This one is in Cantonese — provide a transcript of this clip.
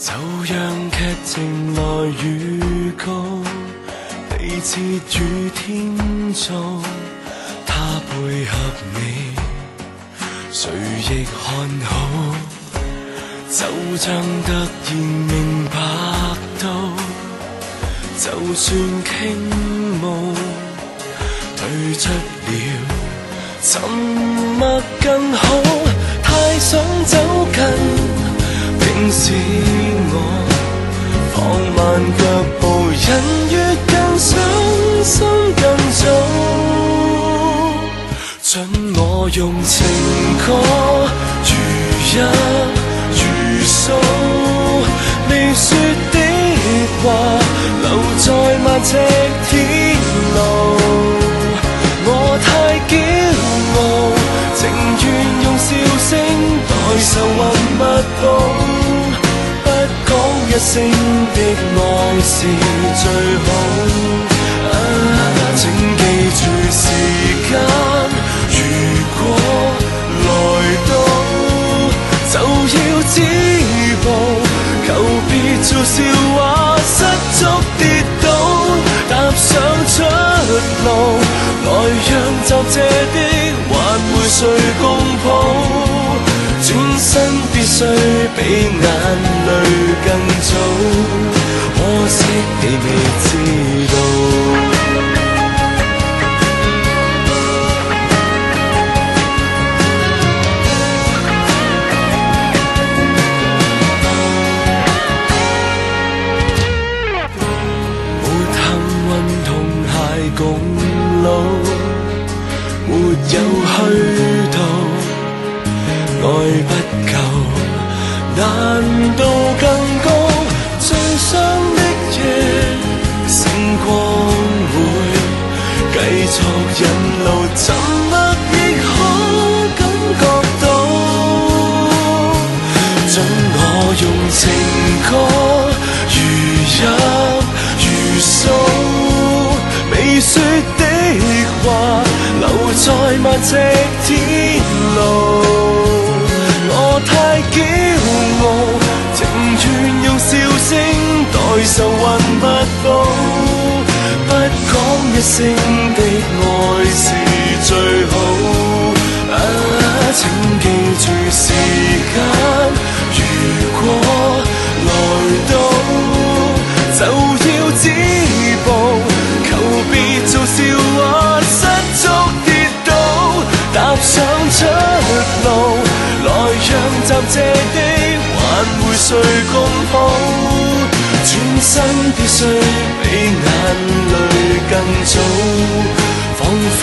就讓劇情來預告，地設與天造，他配合你，誰亦看好。就像突然明白到，就算傾慕，退出了，沉默更好。太想走近，平時我放慢腳步，人越更傷心更早。准我用情歌如一如數，未說的話留在萬尺天路。我太驕傲，情願用笑聲代愁雲密佈，不講一聲的愛是最好。請記住時間，如果來到就要止步，求別做笑話，失足跌倒，踏上出路，來讓暫借的還會誰共抱，轉身必須比眼淚更早，可惜你未知道。共老，沒有虛度，愛不夠，難度更高。最傷的夜，星光會繼續引路，沉默亦可感覺到。准我用情歌如泣如訴，未說的話留在萬尺天路。我太驕傲，情願用笑聲代愁雲密佈，不講一聲的愛是最好。請記住時間，如果來到就要止步，求別做笑話，失足跌倒，踏上出路，來讓暫借的還會誰共抱，轉身必須比眼淚更早，彷彿